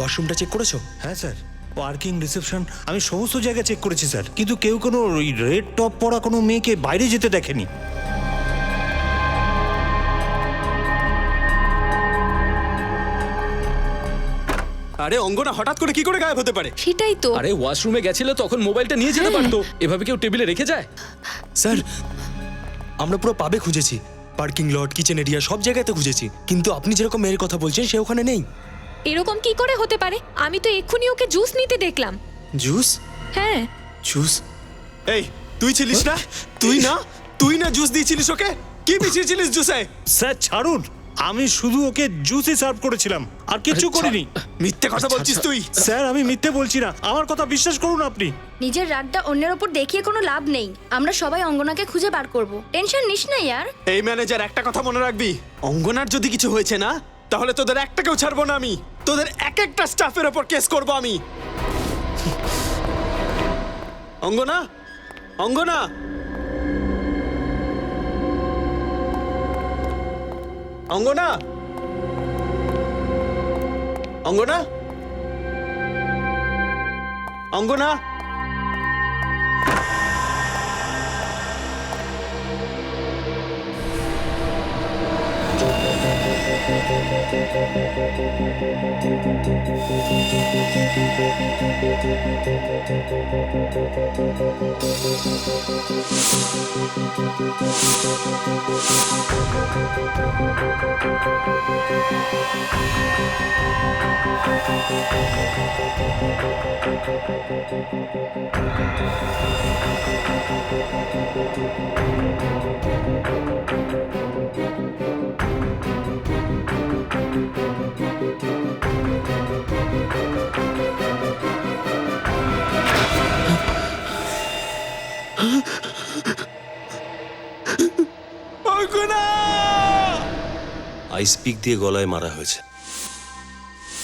ওয়াশরুমটা check করেছো? হ্যাঁ sir, parking, reception, আমি সমস্ত জায়গা চেক করেছি স্যার, কিন্তু কেউ কোনো ওই রেড টপ পরা কোনো মেয়েকে বাইরে যেতে দেখেনি। আরে অঙ্গনা হঠাৎ করে কি করে গায়েব হতে পারে? সেটাই তো। আরে ওয়াশরুমে গেছিল, তখন মোবাইলটা নিয়ে যেতে পারতো। এভাবে কেউ টেবিলে রেখে যায়? স্যার, আমরা পুরো পাবে খুঁজেছি, পার্কিং লট, কিচেন এরিয়া, সব জায়গাতে খুঁজেছি, কিন্তু আপনি যেরকম মেয়ের কথা বলছেন সে ওখানে নেই। এরকম কি করে হতে পারে? আমি তো এক্ষুনি ওকে জুস নিতে দেখলাম। জুস? হ্যাঁ। জুস? এই তুই ছিলিস না? তুই না জুস দিয়েছিলিস ওকে? কি মিশিয়েছিলিস জুসে? স্যার ছাড়ুন, আমি শুধু ওকে জুসই সার্ভ করেছিলাম, আর কিছু করিনি। মিথ্যে কথা বলছিস তুই। স্যার আমি মিথ্যে বলছি না, আমার কথা বিশ্বাস করুন আপনি। নিজের রাগটা অন্যের ওপর দেখিয়ে কোনো লাভ নেই। আমরা সবাই অঙ্গনাকে খুঁজে বার করব, টেনশন নিস না ইয়ার। এই ম্যানেজার, একটা কথা মনে রাখবি, অঙ্গনার যদি কিছু হয়েছে না, তাহলে তোদের একটাকেও ছাড়বো না আমি। তোদের এক একটা স্টাফের ওপর কেস করব আমি। অঙ্গনা, অঙ্গনা, অঙ্গনা, অঙ্গনা, অঙ্গনা। আইস পিক দিয়ে গলায় মারা হয়েছে,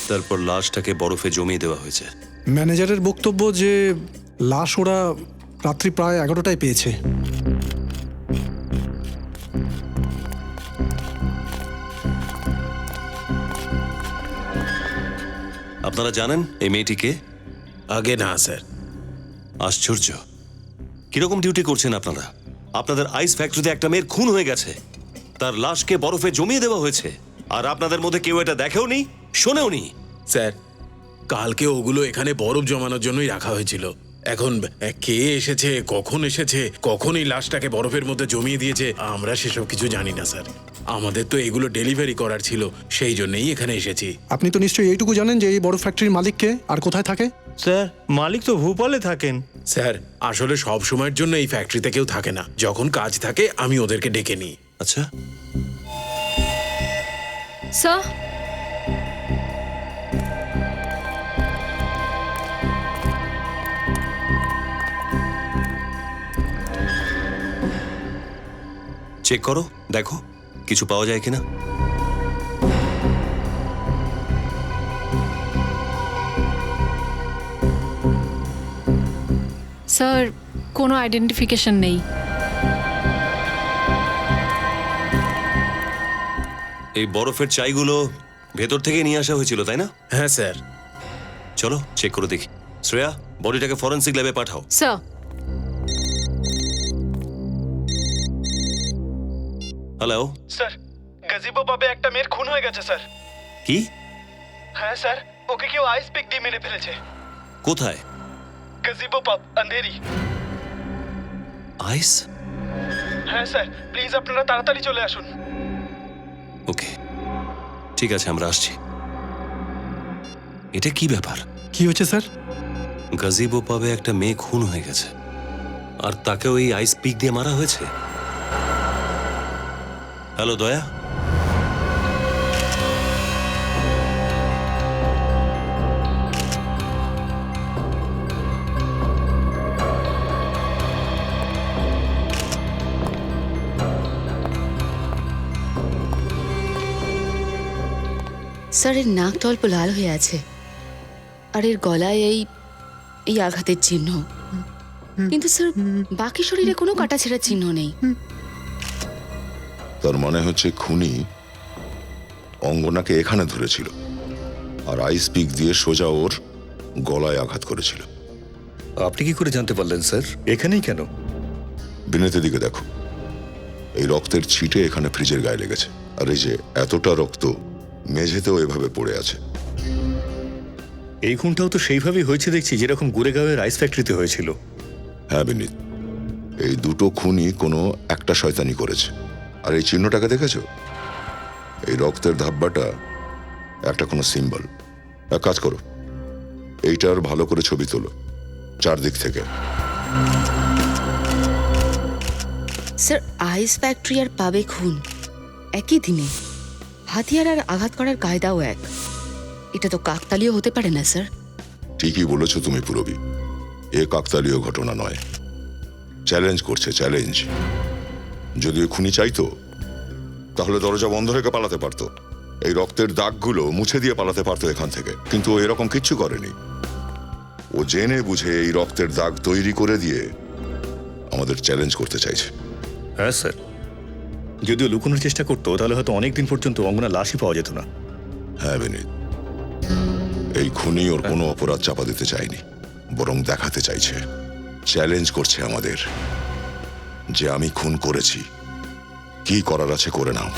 তারপর লাশটাকে বরফে জমিয়ে দেওয়া হয়েছে। ম্যানেজারের বক্তব্য যে লাশ ওরা রাত্রি প্রায় 11টায় পেয়েছে। আপনারা জানেন এই মেয়েটিকে? আগে না স্যার। আশ্চর্য, কিরকম ডিউটি করছেন আপনারা? আপনাদের আইস ফ্যাক্টরিতে একটা মেয়ের খুন হয়ে গেছে, তার লাশকে বরফে জমিয়ে দেওয়া হয়েছে, আর আপনাদের মধ্যে কেউ এটা দেখেও নি, শোনেও নি। স্যার, কালকে ওগুলো এখানে বরফ জমানোর জন্যই রাখা হয়েছিল। এখন কে এসেছে, কখন এই লাশটাকে বরফের মধ্যে জমিয়ে দিয়েছে, আমরা সেসব কিছু জানি না স্যার। আমাদের তো এগুলো ডেলিভারি করার ছিল, সেই জন্যই এখানে এসেছি। আপনি তো নিশ্চয়ই এইটুকু জানেন যে এই বড় ফ্যাক্টরির মালিককে আর কোথায় থাকে? স্যার মালিক তো ভোপালে থাকেন। স্যার, আসলে সব সময়ের জন্য এই ফ্যাক্টরিতে কেউ থাকে না, যখন কাজ থাকে আমি ওদেরকে ডেকে নিই। আচ্ছা, স্যার, চেক করো, দেখো কিছু পাওয়া যায় কিনা। স্যার, কোনো আইডেন্টিফিকেশন নেই। এই বরফের চাইগুলো ভেতর থেকে নিয়ে আসা হয়েছিল, তাই না? হ্যাঁ স্যার। চলো চেক করে দেখি। শ্রেয়া, বডিটাকে ফরেন্সিক ল্যাবে পাঠাও। স্যার। হ্যালো স্যার, গাজিবো পাবে একটা মেয়ের খুন হয়ে গেছে স্যার। কি? হ্যাঁ স্যার, ওকে কেউ আইস পিক দিয়ে মেরে ফেলেছে। কোথায়? গাজিবো পাব, আন্ধেরি। আইস? হ্যাঁ স্যার, প্লিজ আপনারা তাড়াতাড়ি চলে আসুন। ওকে, ঠিক আছে, আমরা আসছি। এটা কি ব্যাপার? কি হয়েছে স্যার? গাজিবো পাবে একটা মেয়ে খুন হয়ে গেছে, আর তাকেও এই আইস পিক দিয়ে মারা হয়েছে। হ্যালো দয়া, স্যার, এর নাক অল্প লাল হয়ে আছে, আর এর গলায় এই আঘাতের চিহ্ন, কিন্তু স্যার বাকি শরীরে কোনো কাটাছেঁড়ার চিহ্ন নেই। তার মনে হচ্ছে খুনি অঙ্গনাকে এখানে ধরেছিল, আর আইস পিক দিয়ে সোজা ওর গলায় আঘাত করেছিল। আপনি কি করে জানতে পারলেন স্যার? এখানেই কেন? বিনেতের দিকে দেখো, এই রক্তের ছিটে এখানে ফ্রিজের গায়ে লেগেছে, আর এই যে এতটা রক্ত মেঝেতেও এভাবে পড়ে আছে। এই খুনটাও তো সেইভাবেই হয়েছে দেখছি, যেরকম গুড়েগাঁওয়ের আইস ফ্যাক্টরিতে হয়েছিল। হ্যাঁ বিনীত, এই দুটো খুনই কোনো একটা শয়তানি করেছে। আর এই চিহ্নটাকে দেখেছো? এই রক্তের ধাব্বাটা একটা কোনো সিম্বল। এক কাজ করো, এইটার ভালো করে ছবি তোলো চারদিক থেকে। স্যার, আইস ফ্যাক্টরি আর পাবে খুন একই দিনে, হাতিয়ার আর আঘাত করার কায়দাও এক। এটা তো কাকতালীয় হতে পারে না স্যার। ঠিকই বলেছো তুমি পুরবী, এ কাকতালীয় ঘটনা নয়। চ্যালেঞ্জ করছে, চ্যালেঞ্জ। যদি ওই খুনি চাইতো তাহলে দরজা বন্ধ রেখে পালাতে পারতো, এই রক্তের দাগগুলো মুছে দিয়ে পালাতে পারতো এখান থেকে, কিন্তু ও এরকম কিচ্ছু করেনি। ও জেনে বুঝে এই রক্তের দাগ তৈরি করে দিয়ে আমাদের চ্যালেঞ্জ করতে চাইছে। হ্যাঁ স্যার, যদিও লুকোনোর চেষ্টা করতো তাহলে হয়তো অনেকদিন পর্যন্ত অঙ্গনা লাশই পাওয়া যেত না। হ্যাঁ বিনীত, এই খুনি ওর কোনো অপরাধ চাপা দিতে চায়নি, বরং দেখাতে চাইছে, চ্যালেঞ্জ করছে আমাদের যে আমি খুন করেছি, কি করার আছে করে নাও।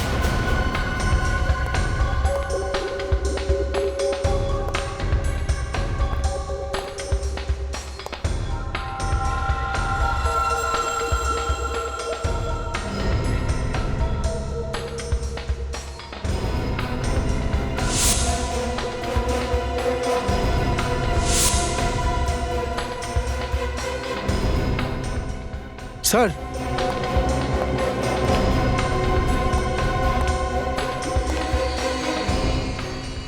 স্যার,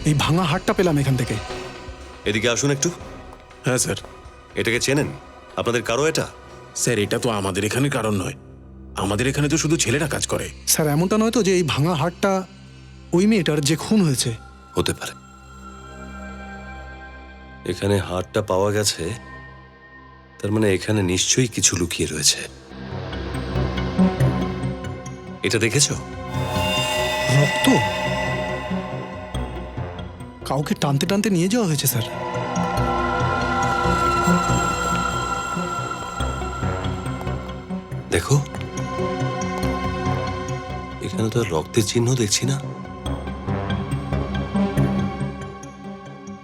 এই ভাঙা হাটটা পেলাম এখান থেকে। এদিকে আসুন একটু। হ্যাঁ স্যার। এটাকে চেনেন? আপনাদের কারো এটা? স্যার, এটা তো আমাদের এখানে কারণ নয়, আমাদের এখানে তো শুধু ছেলেরা কাজ করে। স্যার, এমনটা নয় তো যে এই ভাঙা হাটটা ওই মেয়েটার যে খুন হয়েছে? হতে পারে। এখানে হাড়টা পাওয়া গেছে, তার মানে এখানে নিশ্চয়ই কিছু লুকিয়ে রয়েছে। এটা দেখেছো? রক্ত কাউকে টানতে টানতে নিয়ে যাওয়া হয়েছে স্যার। দেখো, এখানে তো আর রক্তের চিহ্ন দেখছি না।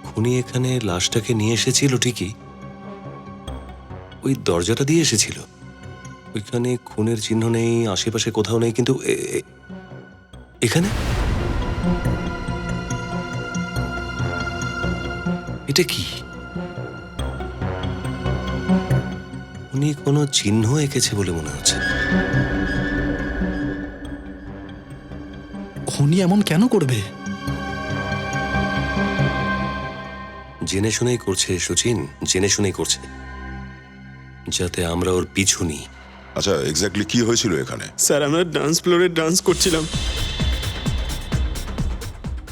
খুনি এখানে লাশটাকে নিয়ে এসেছিল ঠিকই, ওই দরজাটা দিয়ে এসেছিল। ওইখানে খুনের চিহ্ন নেই, আশেপাশে কোথাও নেই, কিন্তু এখানে এটা কি? উনি কোনো চিহ্ন এঁকেছে বলে মনে হচ্ছে। খুনি এমন কেন করবে? জেনে শুনেই করছে সচিন, জেনে শুনেই করছে, যাতে আমরা ওর পিছু নিই। আচ্ছা, এক্স্যাক্টলি কি হয়েছিল এখানে? স্যার, আমরা ডান্স ফ্লোরে ডান্স করছিলাম,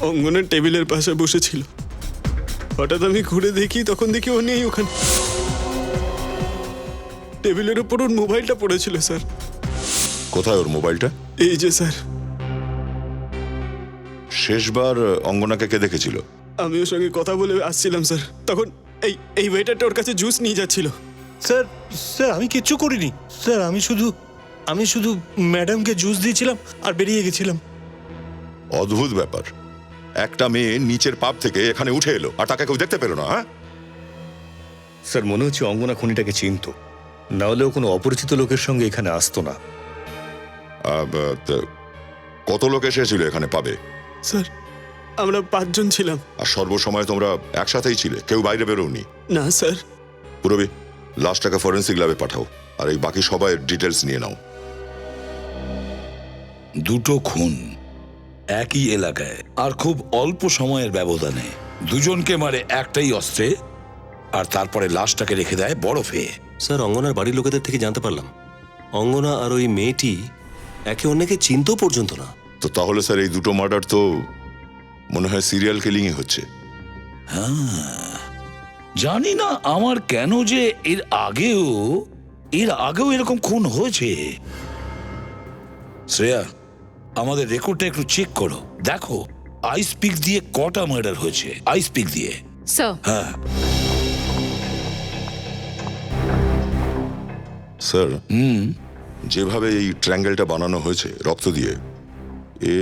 অঙ্গনের টেবিলের পাশে বসেছিল। হঠাৎ আমি ঘুরে দেখি, তখন দেখি ও নেই ওখানে। টেবিলের উপর ওর মোবাইলটা পড়েছিল স্যার। কোথায় ওর মোবাইলটা? এই যে স্যার। শেষবার অঙ্গনাকে কে দেখেছিল? আমি ওর সঙ্গে কথা বলে আসছিলাম স্যার, তখন এই ওয়েটারটা ওর কাছে জুস নিয়ে যাচ্ছিল। স্যার, স্যার আমি কিচ্ছু করিনি স্যার, আমি শুধু ম্যাডামকে জুস দিয়েছিলাম আর বেরিয়ে গেছিলাম। অদ্ভুত ব্যাপার, একটা মেয়ে নিচের পাপ থেকে এখানে উঠে এলো আর তাকে কেউ দেখতে পেল না। হ্যাঁ স্যার, মনে হচ্ছে অঙ্গনা খুনিটাকে চিনতো, না হলেও কোনো অপরিচিত লোকের সঙ্গে এখানে আসতো না। কত লোক এসেছিল এখানে পাবে? স্যার, আমরা 5 জন ছিলাম। আর সর্বসময় তোমরা একসাথেই ছিলে, কেউ বাইরে বেরোনি? না স্যার। পুরবী, লাশটাকে ফরেন্সিক ল্যাবে পাঠাও, আর এই বাকি সবাই ডিটেলস নিয়ে নাও। দুটো খুন একই এলাকায় আর খুব অল্প সময়ের ব্যবধানে, দুজনকে মারে একটাই অস্ত্রে, আর তারপরে লাশটাকে রেখে দেয় বরফে। স্যার, অঙ্গনার বাড়ির লোকেদের থেকে জানতে পারলাম অঙ্গনা আর ওই মেয়েটি একে অন্যকে চিনতেও পর্যন্ত না। তো তাহলে স্যার এই দুটো মার্ডার তো মনে হয় সিরিয়াল কিলিংই হচ্ছে। হ্যাঁ, জানি না আমার কেন যে এর আগেও এরকম খুন হয়েছে। শ্রেয়া, আমাদের রেকর্ডটা একটু চেক করো, দেখো আইস পিক দিয়ে কটা মার্ডার হয়েছে? আইস পিক দিয়ে? স্যার হ্যাঁ স্যার যেভাবে এই ট্রায়াঙ্গেলটা বানানো হয়েছে রক্ত দিয়ে, এ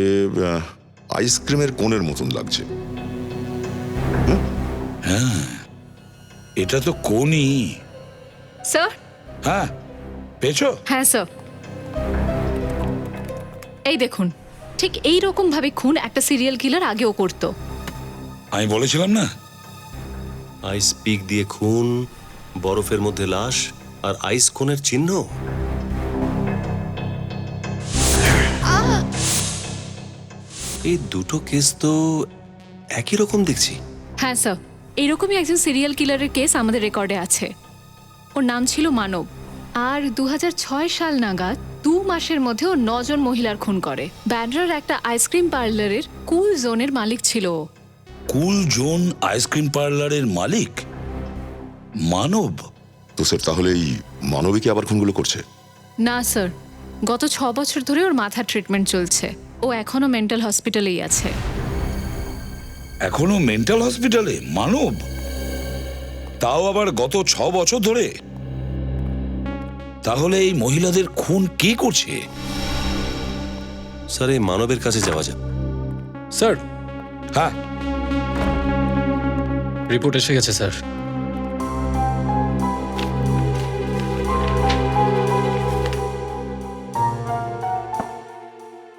আইসক্রিমের কোণের মতন লাগছে। এটা তো কোনই। স্যার হ্যাঁ পেয়েছো? হ্যাঁ স্যার, এই দেখুন, ঠিক এই রকম ভাবে খুন একটা সিরিয়াল কিলার আগেও করতো। আমি বলেছিলাম না? আইস পিক দিয়ে খুন, বরফের মধ্যে লাশ, আর আইস কোনের চিহ্ন। এই দুটো কেস তো একই রকম দেখছি। হ্যাঁ স্যার, এইরকমই একজন সিরিয়াল কিলারের কেস আমাদের রেকর্ডে আছে। ওর নাম ছিল মানব, আর 2006 সাল নাগাদ 2 মাসের মধ্যে ও 9 জন মহিলার খুন করে। ব্যান্ড্রার একটা আইসক্রিম পার্লারের কুল জোনের মালিক ছিল ও। কুল জোন আইসক্রিম পার্লারের মালিক মানব? তো স্যার তাহলে এই মানবিকে আবার খুনগুলো করছে? না স্যার, গত 6 বছর ধরে ওর মাথার ট্রিটমেন্ট চলছে। ও এখনো মেন্টাল হসপিটালেই আছে। এখনো মেন্টাল হসপিটালে মানব? তাও আবার গত 6 বছর ধরে? তাহলে এই মহিলাদের খুন কে করছে? স্যার এই মানবের কাছে যাওয়া যাক। স্যার, হ্যাঁ রিপোর্ট এসে গেছে স্যার।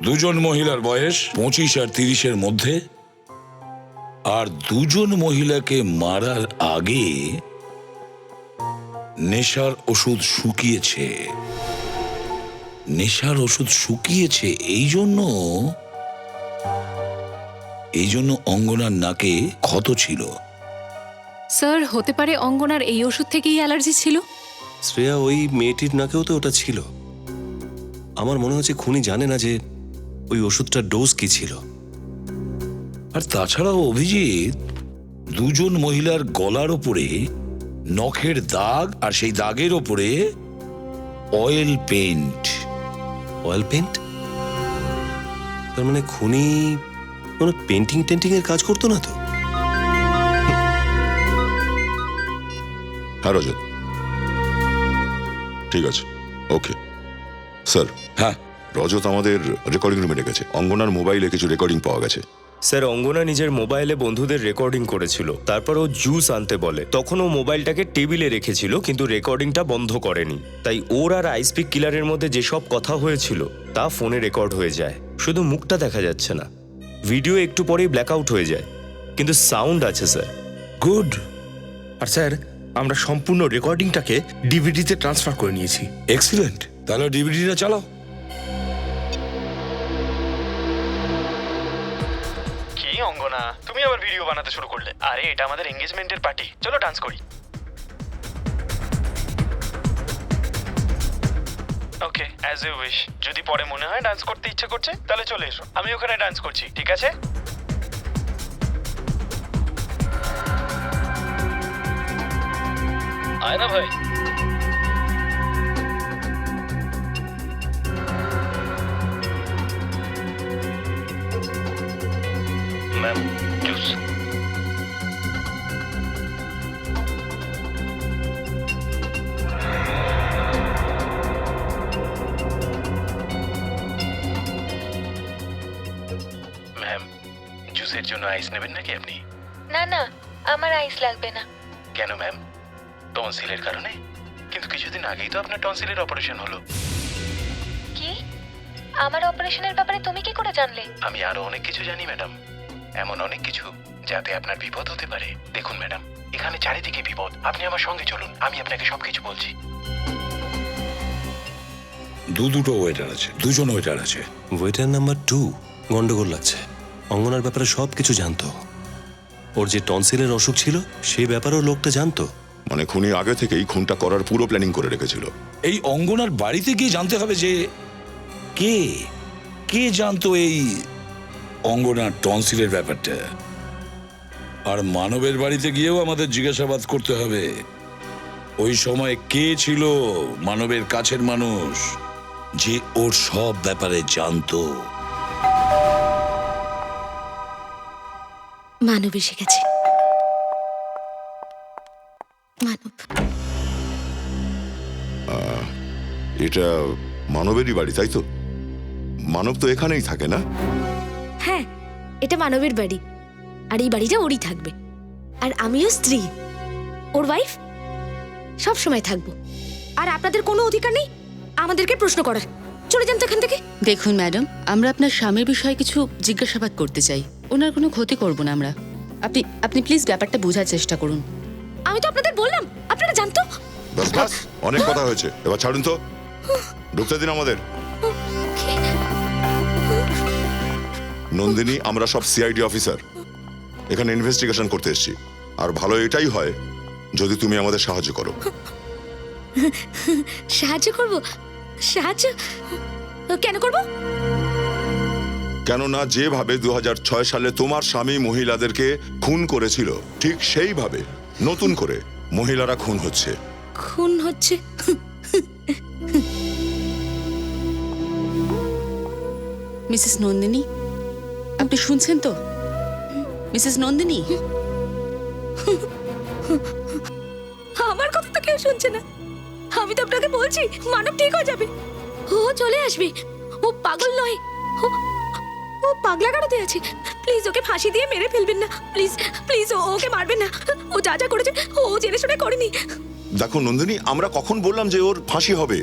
দুজন মহিলার বয়স 25 আর 30-এর মধ্যে, আর দুজন মহিলাকে মারার আগে নেশার ওষুধ শুকিয়েছে। নেশার ওষুধ শুকিয়েছে এই জন্য অঙ্গনার নাকে ক্ষত ছিল। স্যার, হতে পারে অঙ্গনার এই ওষুধ থেকেই অ্যালার্জি ছিল। শ্রেয়া, ওই মেয়েটির নাকেও তো ওটা ছিল। আমার মনে হচ্ছে খুনি জানে না যে ওই ওষুধটার ডোজ কি ছিল। আর তাছাড়াও অভিজিৎ, দুজন মহিলার গলার ওপরে নখের দাগ, আর সেই দাগের ওপরে অয়েল পেইন্ট। Oil paint? তার মানে খুনি কোনো পেন্টিং টেন্টিং এর কাজ করতো না তো? হ্যাঁ রজত, ঠিক আছে, ওকে। স্যার, হ্যাঁ রজত আমাদের রেকর্ডিং রুমে ডেকেছে। অঙ্গনার মোবাইলে কিছু রেকর্ডিং পাওয়া গেছে। স্যার, অঙ্গনা নিজের মোবাইলে বন্ধুদের রেকর্ডিং করেছিল, তারপর ও জুস আনতে বলে। তখন ও মোবাইলটাকে টেবিলে রেখেছিল, কিন্তু রেকর্ডিংটা বন্ধ করেনি। তাই ওর আর আইসপিক কিলারের মধ্যে যেসব কথা হয়েছিল তা ফোনে রেকর্ড হয়ে যায়। শুধু মুখটা দেখা যাচ্ছে না, ভিডিও একটু পরেই ব্ল্যাকআউট হয়ে যায়, কিন্তু সাউন্ড আছে স্যার। গুড। আর স্যার, আমরা সম্পূর্ণ রেকর্ডিংটাকে ডিভিডিতে ট্রান্সফার করে নিয়েছি। এক্সিলেন্ট, তাহলে ডিভিডিটা চালাও। কি অঙ্গনা, তুমি আবার ভিডিও বানাতে শুরু করলে? আরে এটা আমাদের এঙ্গেজমেন্টের পার্টি, চলো ডান্স করি। ওকে, অ্যাজ ইউ উইশ। যদি পরে মনে হয় ডান্স করতে ইচ্ছে করছে তাহলে চলে এসো, আমি ওখানে ডান্স করছি, ঠিক আছে? আয় না ভাই। Ma'am, juice. ম্যাম, জুসের জন্য আইস নেবেন নাকি আপনি? না না, আমার আইস লাগবে না। কেন ম্যাম? টনসিলের কারণে? কিন্তু কিছুদিন আগেই তো আপনার টনসিলের অপারেশন হলো। কি? আমার অপারেশনের ব্যাপারে তুমি কি করে জানলে? আমি আরো অনেক কিছু জানি ম্যাডাম, এমন অনেক কিছু যাতে আপনার বিপদ হতে পারে। দেখুন ম্যাডাম, এখানে চারিদিকে বিপদ। আপনি আমার সঙ্গে চলুন, আমি আপনাকে সবকিছু বলছি। দুটো ওয়েটার আছে, দুজন ওয়েটার আছে। ওয়েটার নাম্বার 2 গন্ডগোল লাগছে। অঙ্গনার ব্যাপারে সব কিছু জানতো। ওর যে টনসিলের অসুখ ছিল সেই ব্যাপারেও লোকটা জানতো। মানে খুনি আগে থেকেই খুনটা করার পুরো প্ল্যানিং করে রেখেছিল। এই অঙ্গনার বাড়িতে গিয়ে জানতে হবে যে কে কে জানতো এই অঙ্গনার টনসিলের ব্যাপারটা। আর মানবের বাড়িতে গিয়েও আমাদের জিজ্ঞাসাবাদ করতে হবে ওই সময় কে ছিল মানবের কাছের মানুষ যে ওর সব ব্যাপারে জানতো। মানব এসে গেছে। মানব, এটা মানবেরই বাড়ি, তাই তো? মানব তো এখানেই থাকে না? হ্যাঁ, এটা মানবের বাড়ি, আর এই বাড়িটা ওরই থাকবে। আর আমিও স্ত্রী, ওর ওয়াইফ, সব সময় থাকবো। আর আপনাদের কোনো অধিকার নেই আমাদেরকে প্রশ্ন করার। চলে যান তো এখান থেকে। দেখুন ম্যাডাম, আমরা আপনার স্বামীর বিষয়ে কিছু জিজ্ঞাসাবাদ করতে চাই। ওনার কোনো ক্ষতি করব না আমরা। আপনি আপনি প্লিজ ব্যাপারটা বোঝার চেষ্টা করুন। আমি তো আপনাদের বললাম, আপনারা জানতো। বাস বাস, অনেক কথা হয়েছে, এবার ছাড়ুন তো, ঢুকতে দিন আমাদের। নন্দিনী, আমরা সব সিআইডি অফিসার, এখানে ইনভেস্টিগেশন করতে এসেছি। আর ভালো এটাই হয় যদি তুমি আমাদের সাহায্য করো। সাহায্য করব? সাহায্য কেন করব? কেননা যেভাবে 2006 সালে তোমার স্বামী মহিলাদেরকে খুন করেছিল, ঠিক সেইভাবে নতুন করে মহিলারা খুন হচ্ছে। খুন হচ্ছে? মিসেস নন্দিনী, আপনি শুনছেন তো? মিসেস নন্দিনী, আমার কথা তো কেউ শুনছে না। আমি তো আপনাকে বলছি মানব ঠিক হয়ে যাবে, ও চলে আসবে। ও পাগল নয়, ও পাগলা গাড়োতে আছে। প্লিজ ওকে ফাঁসি দিয়ে মেরে ফেলবেন না, প্লিজ প্লিজ ওকে মারবেন না। ও যা যা করেছে ও জেনে শুনে করেনি। দেখো নন্দিনী, আমরা কখন বললাম যে ওর ফাঁসি হবে?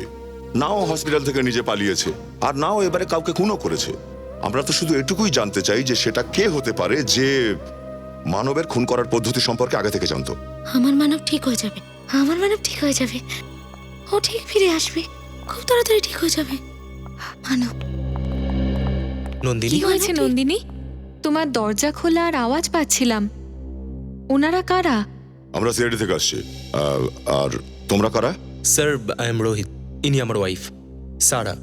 নাও হসপিটাল থেকে নিজে পালিয়েছে, আর নাও এবারে কাউকে খুনও করেছে। আমরা তো শুধু এটুকুই জানতে চাই যে সেটা কে হতে পারে যে মানবের খুন করার পদ্ধতি সম্পর্কে আগে থেকে জানতো। আমার মানব ঠিক হয়ে যাবে, আমার মানব ঠিক হয়ে যাবে। ও ঠিক ফিরে আসবে, খুব তাড়াতাড়ি ঠিক হয়ে যাবে। মানব। নন্দিনী, কি হয়েছে নন্দিনী? তোমার দরজা খোলা আর আওয়াজ পাচ্ছিলাম। ওনারা কারা? আমরা সিআইডি থেকে আসছি। আর তোমরা কারা? স্যার, আই এম রোহিত, ইনি আমার ওয়াইফ সারা।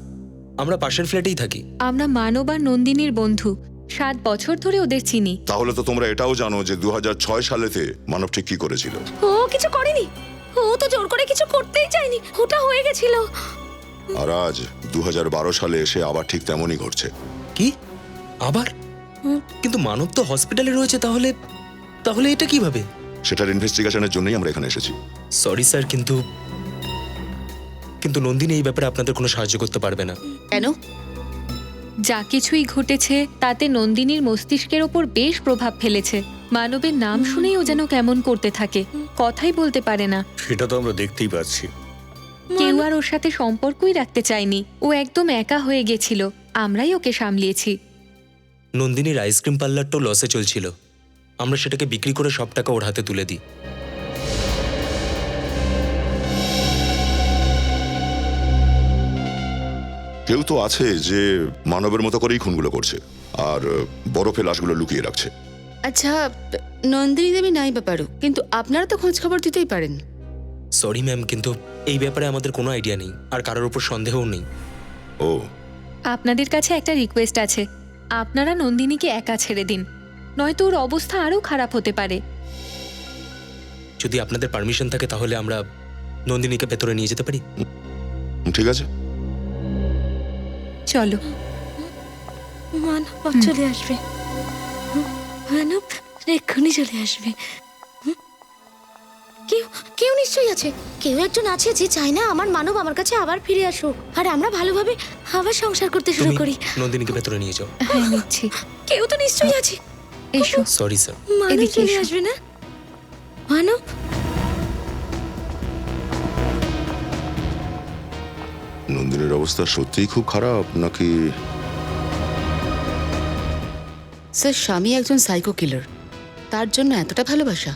আমরা পাশের ফ্ল্যাটেই থাকি। আমরা মানব আর নন্দিনীর বন্ধু, 7 বছর ধরে ওদের চিনি। তাহলে তো তোমরা এটাও জানো যে 2006 সালেতে মানব ঠিক কি করেছিল। ও কিছু করেনি, ও তো জোর করে কিছু করতেই চায়নি, ওটা হয়ে গেছিল। আর আজ 2012 সালে এসে আবার ঠিক তেমনই ঘটছে। কি আবার? কিন্তু মানব তো হসপিটালে রয়েছে, তাহলে তাহলে এটা কিভাবে? সেটার ইনভেস্টিগেশনের জন্যই আমরা এখানে এসেছি। সরি স্যার, কিন্তু নন্দিনী এই ব্যাপারে আপনাদের কোনো সাহায্য করতে পারবে না। কেন? যা কিছুই ঘটেছে তাতে নন্দিনীর মস্তিষ্কের ওপর বেশ প্রভাব ফেলেছে। মানবের নাম শুনেই ও যেন কেমন করতে থাকে, কথাই বলতে পারে না। সেটা তো আমরা দেখতেই পাচ্ছি। কেউ আর ওর সাথে সম্পর্কই রাখতে চায়নি, ও একদম একা হয়ে গেছিল, আমরাই ওকে সামলিয়েছি। নন্দিনীর আইসক্রিম পার্লারটাও লসে চলছিল, আমরা সেটাকে বিক্রি করে সব টাকা ওর হাতে তুলে দিই। কেউ তো আছে যে মানবের মতো করেই খুনগুলো করছে আর বরফে লাশগুলো লুকিয়ে রাখছে। আচ্ছা, নন্দিনী দেবী নাই ব্যাপারও, কিন্তু আপনারা তো খোঁজ খবর দিতেই পারেন। সরি ম্যাম, কিন্তু এই ব্যাপারে আমাদের কোনো আইডিয়া নেই, আর কারোর উপর সন্দেহও নেই। ও, আপনাদের কাছে একটা রিকোয়েস্ট আছে, আপনারা নন্দিনীকে একা ছেড়ে দিন, নয়তো ওর অবস্থা আরো খারাপ হতে পারে। যদি আপনাদের পারমিশন থাকে তাহলে আমরা নন্দিনীকে ভেতরে নিয়ে যেতে পারি। ঠিক আছে, চলো। মানব চলে আসবে, মানব এক্ষুনি চলে আসবে। কেউ কেউ নিশ্চয়ই আছে, কেউ একজন আছে যে চায় না আমার মানব আমার কাছে আবার ফিরে আসুক, আর আমরা ভালোভাবে আবার সংসার করতে শুরু করি। নন্দিনীকে ভেতরে নিয়ে যাও। হ্যাঁ, নিচ্ছি। কেউ তো নিশ্চয়ই আছে। এসো। Sorry sir. মানব এদিকে চলে এসো। আসবে না? মানব, নন্দিনীর অবস্থা সত্যিই খুব খারাপ নাকি? স্যার, স্বামী একজন সাইকো কিলার, তার জন্য এতটা ভালোবাসা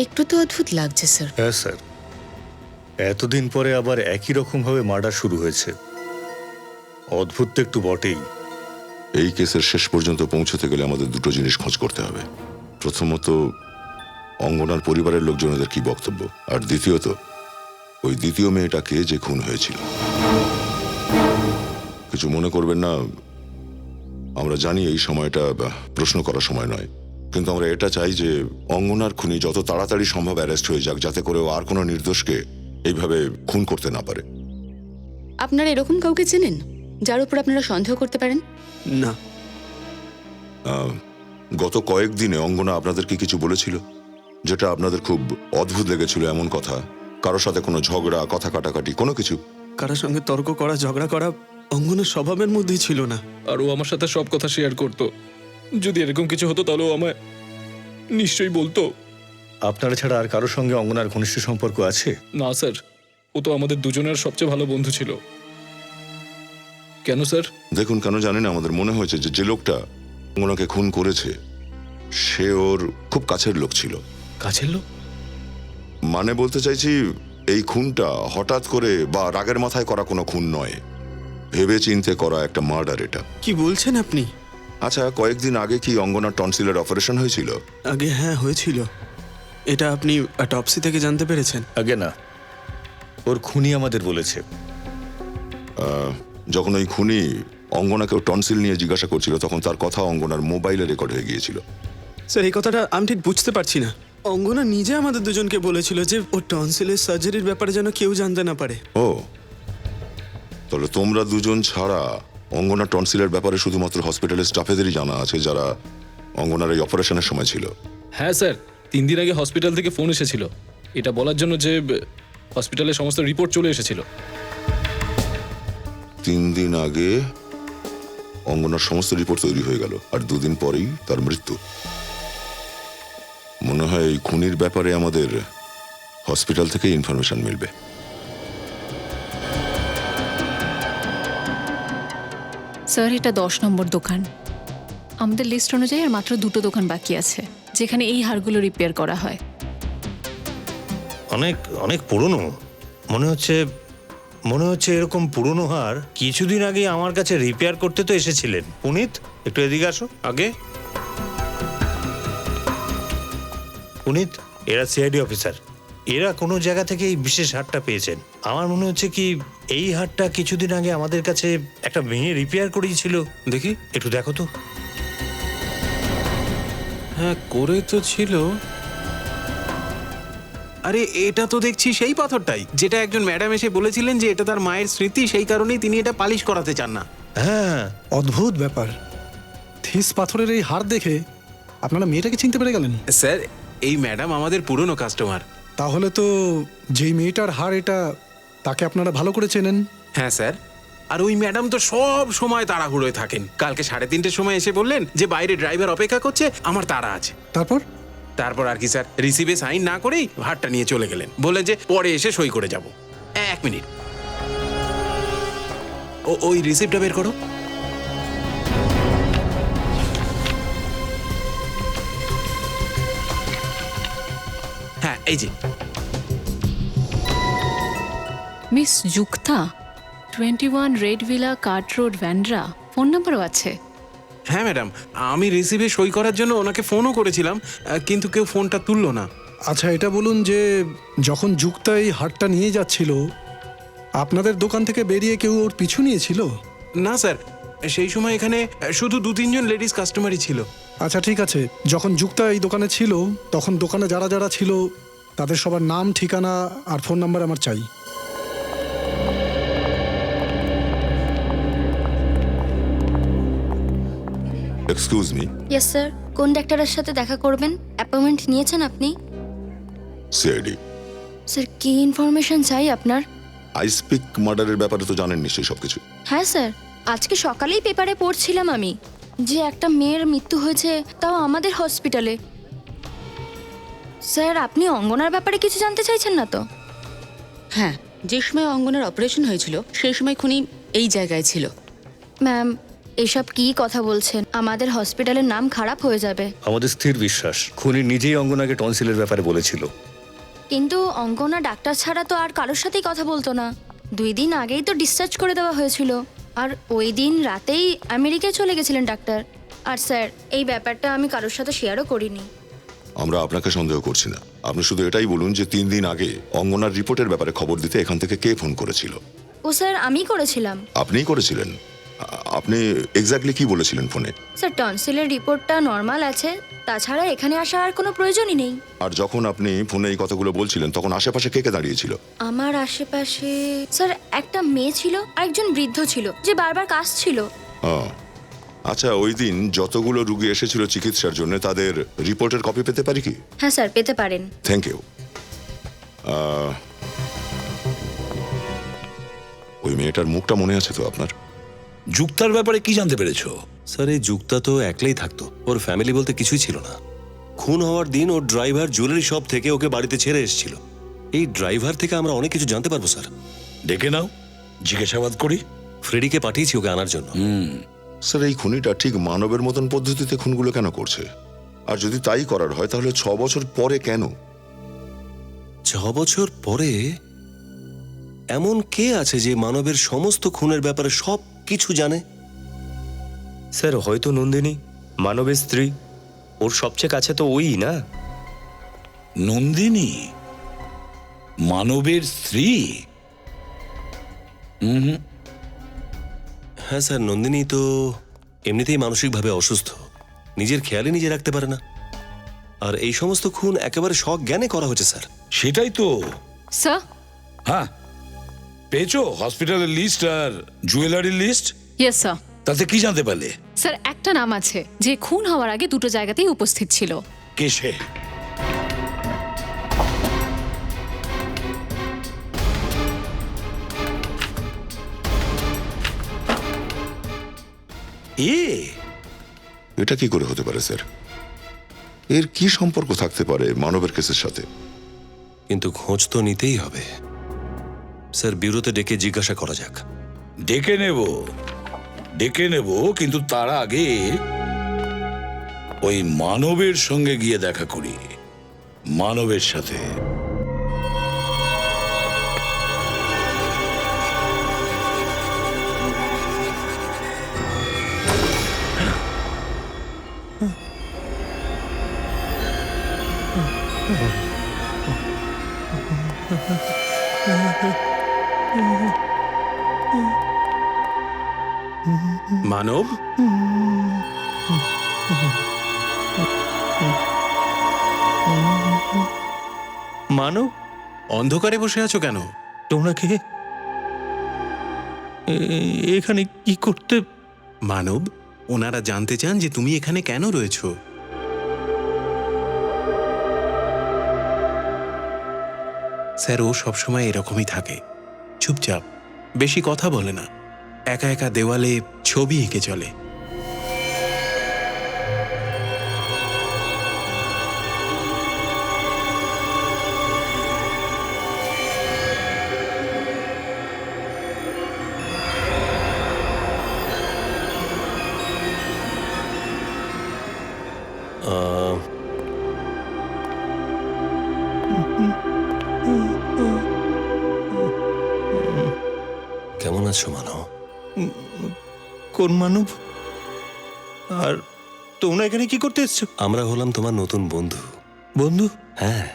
একটু তো অদ্ভুত লাগছে স্যার। হ্যাঁ স্যার, এতদিন পরে আবার একই রকম ভাবে মার্ডার শুরু হয়েছে, অদ্ভুত তো একটু বটেই। এই কেসের শেষ পর্যন্ত পৌঁছতে গেলে আমাদের দুটো জিনিস খোঁজ করতে হবে। প্রথমত, অঙ্গনার পরিবারের লোকজনদের কি বক্তব্য, আর দ্বিতীয়ত ওই দ্বিতীয় মেয়েটাকে যে খুন হয়েছিল। কিছু মনে করবেন না, আমরা জানি এই সময়টা প্রশ্ন করার সময় নয়, কিন্তু আমরা এটা চাই যে অঙ্গনার খুনি যত তাড়াতাড়ি সম্ভব অ্যারেস্ট হয়ে যাক, যাতে করে ও আর কোনো নির্দোষকে এইভাবে খুন করতে না পারে। আপনারা এরকম কাউকে চেনেন যার উপর আপনারা সন্দেহ করতে পারেন? না। গত কয়েকদিনে অঙ্গনা আপনাদেরকে কিছু বলেছিল যেটা আপনাদের খুব অদ্ভুত লেগেছিল, এমন কথা? কারোর সাথে কোনো ঝগড়া, কথা কাটাকাটি, কোনো কিছু? কারোর সঙ্গে তর্ক করা, ঝগড়া করা অঙ্গনের স্বভাবের মধ্যেই ছিল না। আর ও আমার সাথে সব কথা শেয়ার করতো। যদি এরকম কিছু হতো তাহলে ও আমায় নিশ্চয়ই বলতো। আপনারা ছাড়া আর কারোর সঙ্গে অঙ্গনার ঘনিষ্ঠ সম্পর্ক আছে? না স্যার, ও তো আমাদের দুজনের সবচেয়ে ভালো বন্ধু ছিল। কেন স্যার? দেখুন, কেন জানি না, আমাদের মনে হয়েছে যে লোকটা অঙ্গনাকে খুন করেছে সে ওর খুব কাছের লোক ছিল। কাছের লোক? মানে বলতে চাইছি, এই খুনটা হঠাৎ করে বা রাগের মাথায় করা কোনো খুন নয়, ভেবে চিন্তে করা একটা মার্ডার এটা। কি বলছেন আপনি? আচ্ছা, কয়েকদিন আগে কি অঙ্গনার টনসিলের অপারেশন হয়েছিল? আগে হ্যাঁ হয়েছিল। এটা আপনি টপসি থেকে জানতে পেরেছেন? আগে না, ওর খুনি আমাদের বলেছে। যখন ওই খুনি অঙ্গনাকে টনসিল নিয়ে জিজ্ঞাসা করছিল তখন তার কথা অঙ্গনার মোবাইলে রেকর্ড হয়ে গিয়েছিল। স্যার, এই কথাটা আমি ঠিক বুঝতে পারছি না। অঙ্গনা নিজে আমাদের দুজনকে বলেছিল যে ও টনসিলের সার্জারির ব্যাপারে যেন কেউ জানতে না পারে। ও, তাহলে তোমরা দুজন ছাড়া অঙ্গনা টনসিলের ব্যাপারে শুধুমাত্র হসপিটালের স্টাফেদেরই জানা আছে যারা অঙ্গনার এই অপারেশনের সময় ছিল? হ্যাঁ স্যার, 3 দিন আগে হসপিটাল থেকে ফোন এসেছিল এটা বলার জন্য যে হসপিটালের সমস্ত রিপোর্ট চলে এসেছিল। 3 দিন আগে অঙ্গনার সমস্ত রিপোর্ট তৈরি হয়ে গেল আর 2 দিন পরেই তার মৃত্যু। মনে হয় এই খুনির ব্যাপারে আমাদের হসপিটাল থেকে ইনফরমেশন মিলবে। স্যার, এটা 10 নম্বর দোকান। আমাদের লিস্ট অনুযায়ী আর মাত্র 2টো দোকান বাকি আছে যেখানে এই হারগুলো রিপেয়ার করা হয়। অনেক অনেক পুরনো মনে হচ্ছে এরকম পুরনো হার কিছুদিন আগে আমার কাছে রিপেয়ার করতে তো এসেছিলেন। পুনিত, একটু এদিকে আসো। আগে পুনিত, এরা সিআইডি অফিসার, এরা কোনো জায়গা থেকে এই বিশেষ হারটা পেয়েছেন। আমার মনে হচ্ছে কি এই হারটা কিছুদিন আগে আমাদের কাছে একটা মেয়ে রিপেয়ার করিয়েছিল। দেখি, একটু দেখো তো। হ্যাঁ, করে তো ছিল। আরে এটা তো দেখছি সেই পাথরটাই যেটা একজন ম্যাডাম এসে বলেছিলেন যে এটা তার মায়ের স্মৃতি, সেই কারণেই তিনি এটা পালিশ করাতে চান না। হ্যাঁ, অদ্ভুত ব্যাপার। থিস পাথরের এই হার দেখে আপনারা মেয়েটাকে চিনতে পেরে গেলেন? স্যার, এই ম্যাডাম আমাদের পুরনো কাস্টমার। তাহলে তো যেই মেয়েটার হার এটা, তাকে আপনারা ভালো করে চেনেন। হ্যাঁ স্যার, আর ওই ম্যাডাম তো সব সময় তাড়াহুড়োয় থাকেন। কালকে 3:30-র সময় এসে বললেন যে বাইরে ড্রাইভার অপেক্ষা করছে, আমার তাড়া আছে। তারপর আর কি স্যার, রিসিভে সাইন না করেই হারটা নিয়ে চলে গেলেন। বললেন যে পরে এসে সই করে যাব। 1 মিনিট, ওই রিসিপ্টটা বের করো। হ্যাঁ, এই যে। Miss Yukta, 21 red villa Carter road, Bandra. Phone নাম্বারও আছে? হ্যাঁ ম্যাডাম, আমি রিসিভে সই করার জন্য ওনাকে ফোনও করেছিলাম, কিন্তু কেউ ফোনটা তুললো না। আচ্ছা, এটা বলুন যে যখন যুক্তা এই হারটা নিয়ে যাচ্ছিল আপনাদের দোকান থেকে বেরিয়ে কেউ ওর পিছু নিয়েছিল? না স্যার, সেই সময় এখানে শুধু 2-3 জন লেডিস কাস্টমারই ছিল। আচ্ছা ঠিক আছে, যখন যুক্তা এই দোকানে ছিল তখন দোকানে যারা যারা ছিল তাদের সবার নাম, ঠিকানা আর ফোন নাম্বার আমার চাই। Excuse me. ইয়েস স্যার, কোন ডাক্তারের সাথে দেখা করবেন? অ্যাপয়েন্টমেন্ট নিয়েছেন আপনি? সিআইডি। স্যার, কি ইনফরমেশন চাই আপনার? আইসপিক মার্ডারের ব্যাপারে তো জানেন নিশ্চয়ই সবকিছু। হ্যাঁ স্যার, আজকে সকালেই পেপারে পড়ছিলাম আমি যে একটা মেয়ের মৃত্যু হয়েছে, তাও আমাদের হসপিটালে। স্যার, আপনি অঙ্গনার ব্যাপারে কিছু জানতে চাইছেন না তো? হ্যাঁ, যে সময় অঙ্গনার অপারেশন হয়েছিল সেই সময় খুনি এই জায়গায় ছিল। ম্যাম, এসব কি কথা বলছেন? আমাদের হসপিটালের নাম খারাপ হয়ে যাবে। আমাদের স্থির বিশ্বাস খুনি নিজেই অঙ্গনাকে টনসিলের ব্যাপারে বলেছিল। কিন্তু অঙ্গনা ডাক্তার ছাড়া তো আর কারোর সাথেই কথা বলতো না। 2 দিন আগেই তো ডিসচার্জ করে দেওয়া হয়েছিল, আর ওই দিন রাতেই আমেরিকায় চলে গেছিলেন ডাক্তার। আর স্যার, এই ব্যাপারটা আমি কারোর সাথে শেয়ারও করিনি। আমরা আপনাকে সন্দেহ করছি না, আপনি শুধু এটাই বলুন যে 3 দিন আগে অঙ্গনার রিপোর্টের ব্যাপারে খবর দিতে এখান থেকে কে ফোন করেছিল? ও স্যার, আমি করেছিলাম। আপনিই করেছিলেন? আপনি এক্স্যাক্টলি কি বলেছিলেন ফোনে? স্যার, টনসিলের রিপোর্টটা নর্মাল আছে, তাছাড়া এখানে আসার আর কোনো প্রয়োজনই নেই। আর যখন আপনি ফোনে এই কথাগুলো বলছিলেন তখন আশেপাশে কে কে দাঁড়িয়েছিল? আমার আশেপাশে স্যার একটা মেয়ে ছিল আর একজন বৃদ্ধ ছিল যে বারবার কাশছিল। আচ্ছা, ওই দিন যতগুলো রুগী এসেছিল চিকিৎসার জন্য তাদের রিপোর্টের কপি পেতে পারি কি? হ্যাঁ স্যার, পেতে পারেন। Thank you. ওই মেয়েটার মুখটা মনে আছে তো আপনার? যুক্তার ব্যাপারে কি জানতে পেরেছো? স্যার, এই যুক্তা তো একলাই থাকতো, ওর ফ্যামিলি বলতে কিছুই ছিল না। খুন হওয়ার দিন ওর ড্রাইভার জুয়েলারি শপ থেকে ওকে বাড়িতে ছেড়ে এসেছিল। এই ড্রাইভার থেকে আমরা অনেক কিছু জানতে পারবো স্যার। ডেকে নাও, জিজ্ঞাসাবাদ করি। ফ্রেডিকে পাঠিয়েছি ওকে আনার জন্য। স্যার, এই খুনিটা ঠিক মানবের মতন পদ্ধতিতে খুনগুলো কেন করছে? আর যদি তাই করার হয় তাহলে 6 বছর পরে কেন? 6 বছর পরে এমন কে আছে যে মানবের সমস্ত খুনের ব্যাপারে সব কিছু জানে? স্যার, হয়তো নন্দিনী, মানবের স্ত্রী। ওর সবচেয়ে কাছে তো ওই না? নন্দিনী মানবের স্ত্রী? হ্যাঁ স্যার, নন্দিনী তো এমনিতেই মানসিকভাবে অসুস্থ, নিজের খেয়ালই নিজে রাখতে পারে না। আর এই সমস্ত খুন একেবারে সজ্ঞানে করা হয়েছে স্যার। সেটাই তো। স্যার। হ্যাঁ, পেয়েছো হসপিটালের লিস্ট আর জুয়েলারির লিস্ট? Yes sir. তাতে কি জানতে পারলে? স্যার, একটা নাম আছে যে খুন হওয়ার আগে দুটো জায়গাতেই উপস্থিত ছিল। কে সে? এটা কি করে হতে পারে স্যার? এর কি সম্পর্ক থাকতে পারে মানবের কেসের সাথে? কিন্তু খোঁজ তো নিতেই হবে স্যার। ব্যুরোতে ডেকে জিজ্ঞাসা করা যাক। ডেকে নেব, কিন্তু তার আগে ওই মানবের সঙ্গে গিয়ে দেখা করি। মানবের সাথে। মানব, মানব, অন্ধকারে বসে আছো কেন? তোমরা কে? এখানে কি করতে? মানব, ওনারা জানতে চান যে তুমি এখানে কেন রয়েছো। স্যার, ও সবসময় এরকমই থাকে, চুপচাপ, বেশি কথা বলে না, একা একা দেওয়ালে ছবি এঁকে চলে। কেমন আছো মানব? কোন মানব? আর তোমরা এখানে কি করতে এসছো? আমরা হলাম তোমার নতুন বন্ধু। বন্ধু? হ্যাঁ,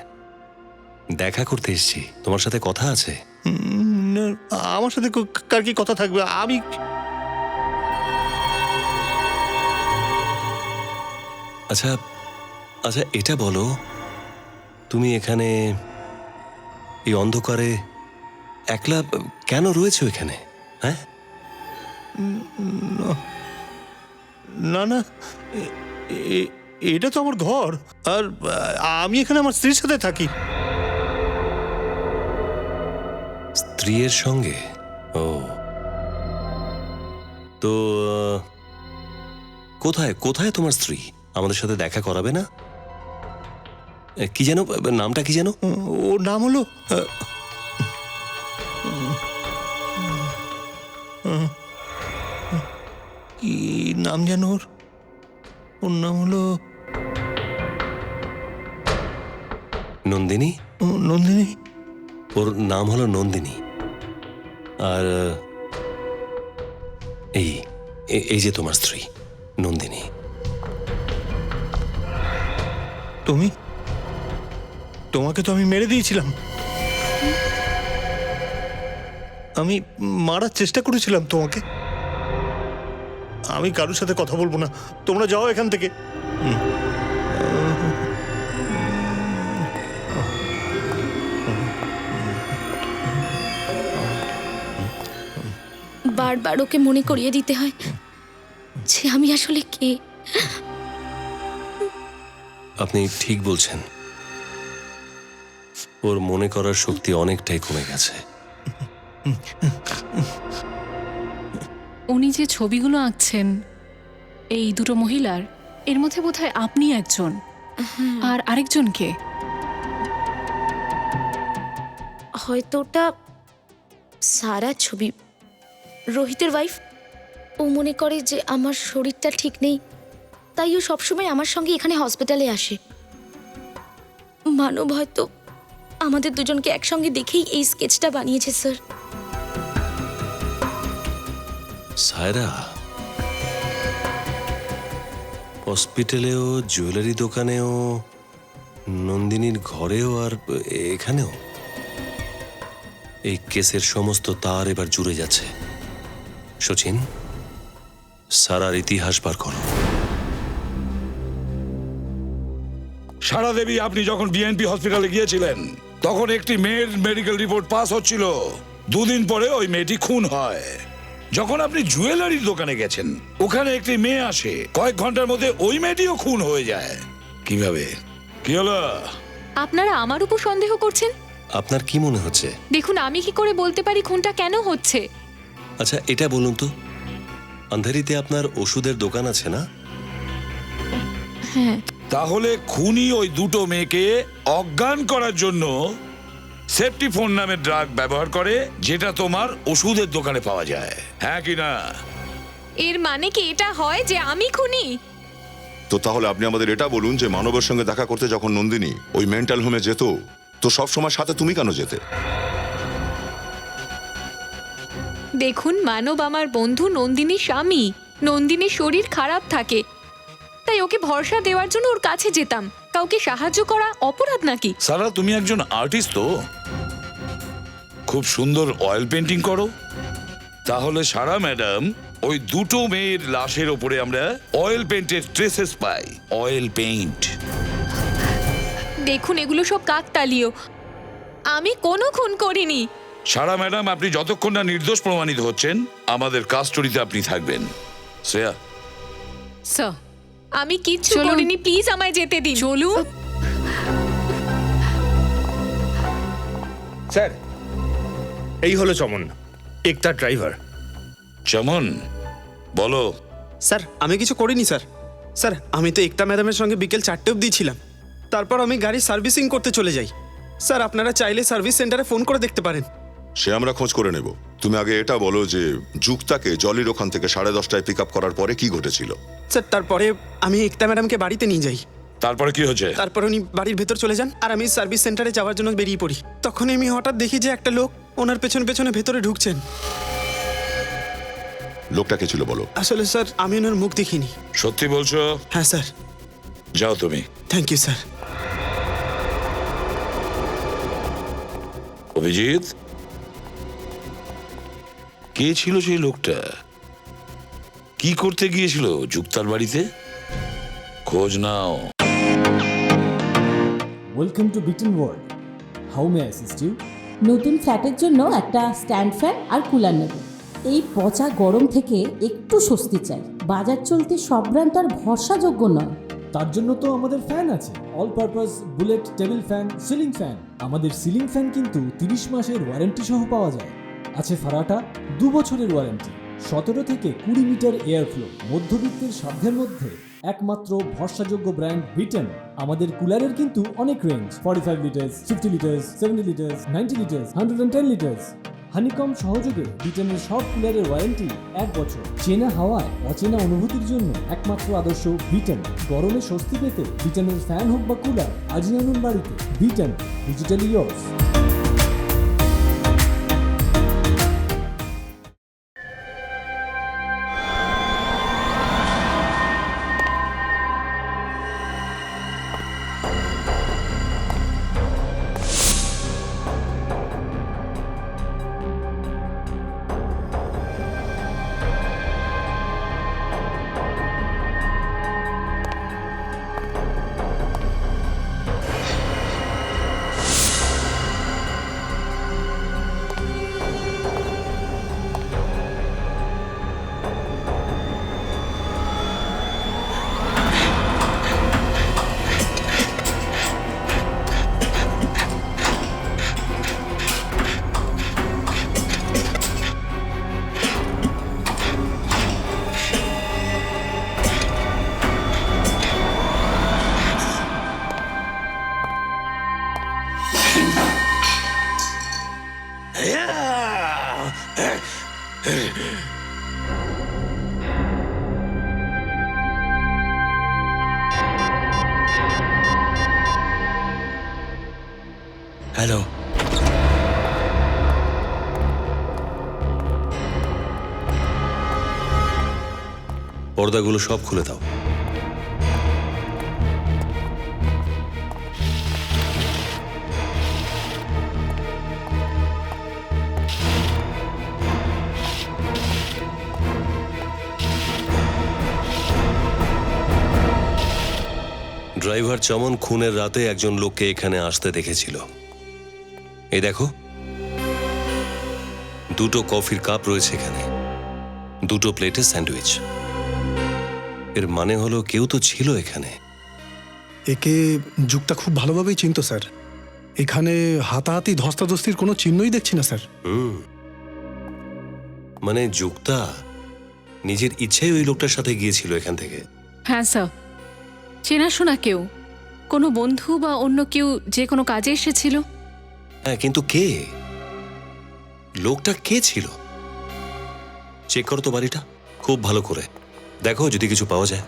দেখা করতে এসেছি, তোমার সাথে কথা আছে। না, আমার সাথে কার কি কথা থাকবে? আমি আচ্ছা আচ্ছা, এটা বলো, তুমি এখানে এই অন্ধকারে একলা কেন রয়েছো এখানে? হ্যাঁ, না না, এটা তো আমার ঘর, আর আমি এখানে আমার স্ত্রীর সাথে থাকি। স্ত্রীর সঙ্গে? ও, তো কোথায় কোথায় তোমার স্ত্রী? আমাদের সাথে দেখা করাবে না? কি যেন নামটা, কি যেন? ওর নাম হলো কি নাম যেন? ওর নাম হলো নন্দিনী। নন্দিনী? ওর নাম হলো নন্দিনী। আর এই এই যে তোমার স্ত্রী নন্দিনী। তোমাকে তো আমি মেরে দিয়েছিলাম। আমি মারার চেষ্টা করেছিলাম তোমাকে। আমি কারোর সাথে কথা বলবো না, তোমরা যাও এখান থেকে। বারবার ওকে মনে করিয়ে দিতে হয় যে আমি আসলে কে। আপনি ঠিক বলছেন, ওর মনে করার শক্তি অনেকটাই কমে গেছে। উনি যে ছবিগুলো আঁকছেন এই দুটো মহিলার, এর মধ্যে বোধহয় আপনি একজন, আর আরেকজন কে? হয়তো ওটা সারা ছবি, রোহিতের ওয়াইফ। ও মনে করে যে আমার শরীরটা ঠিক নেই, তাই ও সবসময় আমার সঙ্গে এখানে হসপিটালে আসে। মানব হয়তো আমাদের দুজনকে একসঙ্গে দেখেই এই স্কেচটা বানিয়েছে স্যার। সায়রা হসপিটালেও, জুয়েলারি দোকানেও, নন্দিনীর ঘরেও, আর এখানেও এই কেসের সমস্ত তার এবার জুড়ে যাচ্ছে। সচিন, সারার ইতিহাস বার করো। সারা দেবী, আপনি যখন বিএনপি হসপিটালে গিয়েছিলেন তখন একটি মেয়ের মেডিকেল রিপোর্ট পাস হচ্ছিল। 2 দিন পরে ওই মেয়েটি খুন হয়। যখন আপনি জুয়েলারির দোকানে গেছেন, ওখানে একটি মেয়ে আসে, কয়েক ঘন্টার মধ্যে ওই মেয়েটিও খুন হয়ে যায়। কিভাবে? কি হলো? আপনারা আমার উপর সন্দেহ করছেন? আপনার কি মনে হচ্ছে? দেখুন, আমি কি করে বলতে পারি খুনটা কেন হচ্ছে? আচ্ছা, এটা বলুন তো, আন্ধেরিতে আপনার ওষুধের দোকান আছে না? হ্যাঁ। তাহলে খুনি ওই দুটো মেয়েকে অজ্ঞান করার জন্য সেফটি ফোন নামের ড্রাগ ব্যবহার করে, যেটা তোমার ওষুধের দোকানে পাওয়া যায়, হ্যাঁ কি না? এর মানে কি এটা হয় যে আমি খুনি? তো তাহলে আপনি আমাদের এটা বলুন যে মানবের সঙ্গে দেখা করতে যখন নন্দিনী ওই মেন্টাল হোমে যেত, তো সব সময় সাথে তুমি কেন যেতে? দেখুন, মানব আমার বন্ধু নন্দিনীর স্বামী। নন্দিনীর শরীর খারাপ থাকে, তাই ওকে ভরসা দেওয়ার জন্য ওর কাছে যেতাম। কাউকে সাহায্য করা অপরাধ নাকি? সারা, তুমি একজন আর্টিস্ট তো, খুব সুন্দর অয়েল পেন্টিং করো। তাহলে সারা ম্যাডাম, ওই দুটো মেয়ের লাশের ওপরে আমরা অয়েল পেইন্টের ট্রেসেস পাই। Oil paint. দেখুন, এগুলো সব কাকতালীয়। আমি কোনো খুন করিনি। সারা ম্যাডাম, আপনি যতক্ষণ না নির্দোষ প্রমাণিত হচ্ছেন, আমাদের কাস্টডিতে আপনি থাকবেন। শ্রেয়া, স্যার, আমি কিচ্ছু করিনি, প্লিজ আমায় যেতে দিন। চলুন। স্যার, এই হলো চমন, একতার ড্রাইভার। চমন, বলো। স্যার, আমি কিছু করিনি স্যার। স্যার, আমি তো একতা ম্যাডামের সঙ্গে বিকেল 4টে অবধি ছিলাম। তারপর আমি গাড়ি সার্ভিসিং করতে চলে যাই। স্যার, আপনারা চাইলে সার্ভিস সেন্টারে ফোন করে দেখতে পারেন। সে আমরা খোঁজ করে নেব। তুমি আগে এটা বলো যে যুক্তাকে জলির ওখান থেকে 10:30টায় পিক আপ করার পরে কি ঘটেছিল? স্যার, তারপরে আমি একতা ম্যাডামকে বাড়িতে নিয়ে যাই। তারপরে কি হচ্ছে? তারপর উনি বাড়ির ভেতর চলে যান, আর আমি সার্ভিস সেন্টারে যাওয়ার জন্য বেরিয়ে পড়ি। তখন আমি হঠাৎ দেখি যে একটা লোক ওনার পেছনে পেছনে ভেতরে ঢুকছেন। লোকটা কে ছিল বলো? আসলে স্যার, আমি ওনার মুখ দেখিনি। সত্যি বলছো? হ্যাঁ স্যার। যাও তুমি। Thank you sir. অভিজিৎ, কে ছিল সেই লোকটা? কি করতে গিয়েছিল যুক্তার বাড়িতে? খোঁজ নাও। Welcome to Bitten world. How may assist you? নতুন ফ্ল্যাটের জন্য একটা স্ট্যান্ড ফ্যান আর কুলার নেব। এই পচা গরম থেকে একটু স্বস্তি চাই। বাজার চলতে সব ব্র্যান্ড তো আর ভরসাযোগ্য নয়। তার জন্য তো আমাদের ফ্যান আছে, all purpose bullet table fan, ceiling fan. আমাদের সিলিং ফ্যান কিন্তু 30 মাসের ওয়ারেন্টি সহ পাওয়া যায়। আছে ফারাটা 2 বছরের ওয়ারেন্টি, 17 থেকে 20 মিটার এয়ার ফ্লো, মধ্যবিত্তের সাধ্যের মধ্যে একমাত্র ভরসাযোগ্য ব্র্যান্ড বিটেন। আমাদের কুলারের কিন্তু অনেক range, 45 litres, 50 litres, 70 litres, 90 litres, 110 litres. Honeycomb সহযোগে বিটেনের সব কুলারের ওয়ারেন্টি 1 বছর। চেনা হাওয়ায় অচেনা অনুভূতির জন্য একমাত্র আদর্শ বিটেন। গরমে স্বস্তি পেতে বিটেনের ফ্যান হোক বা কুলার, আজই আনুন বাড়িতে। Beaten, digitally yours. হ্যালো। পর্দাগুলো সব খুলে দাও। ড্রাইভার চমন খুনের রাতে একজন লোককে এখানে আসতে দেখেছিল। এই দেখো, দুটো কফির কাপ রয়েছে এখানে, দুটো প্লেটে স্যান্ডউইচ। এর মানে হলো কেউ তো ছিল এখানে। একে যুক্তা খুব ভালোভাবেই চিনতো স্যার। এখানে হাতাহাতি ধস্তাধস্তির কোনো চিহ্নই দেখছি না স্যার। মানে যুক্তা নিজের ইচ্ছাই ওই লোকটার সাথে গিয়েছিল এখান থেকে। হ্যাঁ স্যার, চেনাশোনা কেউ, কোনো বন্ধু বা অন্য কেউ যে কোনো কাজে এসেছিল। হ্যাঁ, কিন্তু কে? লোকটা কে ছিল? চেক করো তো বাড়িটা খুব ভালো করে, দেখো যদি কিছু পাওয়া যায়।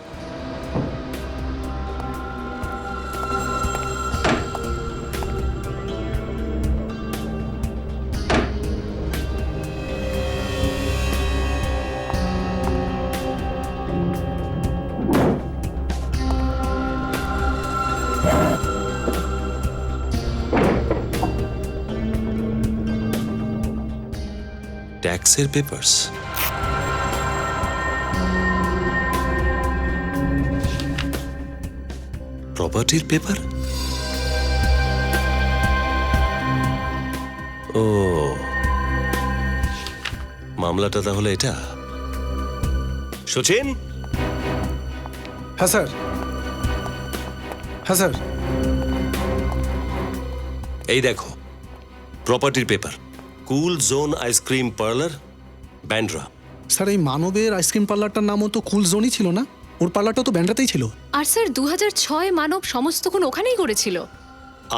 ট্যাক্সের পেপারস, প্রপার্টির পেপার। ও, মামলাটা তাহলে এটা। সচিন। হ্যাঁ স্যার। হ্যাঁ স্যার। এই দেখো প্রপার্টির পেপার, কুল zone ice cream parlour, Bandra. Sir এই মানবের আইসক্রিম পার্লারটার নামও তো কুল জোনই ছিল না? ওর পার্লারটা তো ব্যান্ড্রাতেই ছিল। আর স্যার 2006 মানব সমস্তক্ষণ ওখানেই করেছিল।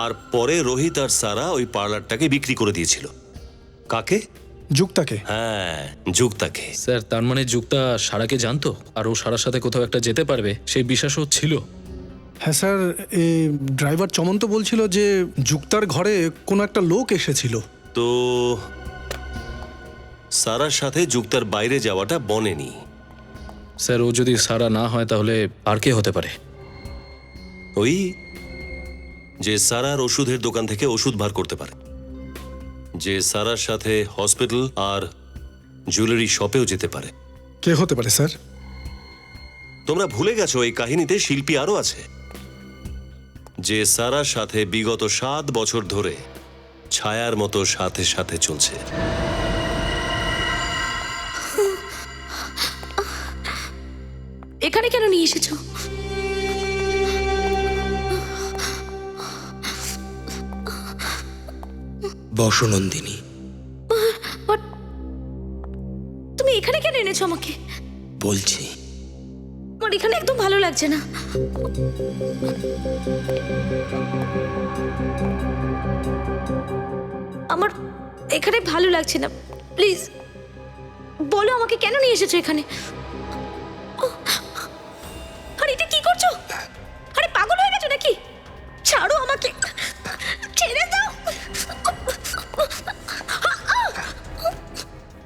আর পরে রোহিত আর সারা ওই পার্লারটাকে বিক্রি করে দিয়েছিল। কাকে? যুক্তাকে। হ্যাঁ, যুক্তাকে। স্যার তার মানে যুক্তা সারাকে জানতো আর ও সারার সাথে কোথাও একটা যেতে পারবে সেই বিশ্বাসও ছিল। হ্যাঁ স্যার, এই ড্রাইভার চমন তো বলছিল যে যুক্তার ঘরে কোনো একটা লোক এসেছিল। তো সারার সাথে যুক্তার বাইরে যাওয়াটা বনেনি। স্যার ও যদি সারা না হয় তাহলে আর কে হতে পারে? ওই যে সারার ওষুধের দোকান থেকে ওষুধ বার করতে পারে, যে সারার সাথে হসপিটাল আর জুয়েলারি শপেও যেতে পারে। কে হতে পারে স্যার? তোমরা ভুলে গেছো এই কাহিনীতে শিল্পী আরো আছে, যে সারার সাথে বিগত 7 বছর ধরে ছায়ার মতো সাথে সাথে চলছে। এখানে কেন নিয়ে এসেছো? বসো নন্দিনী। তুমি এখানে কেন এনেছো আমাকে? বলছি। আমার এখানে একদম ভালো লাগছে না। আমার এখানে ভালো লাগছে না, প্লিজ বলো আমাকে কেন নিয়ে এসেছো এখানে? আরে এটা কি করছো? আরে পাগল হয়ে গেছো নাকি? ছাড়ো আমাকে, ছেড়ে দাও।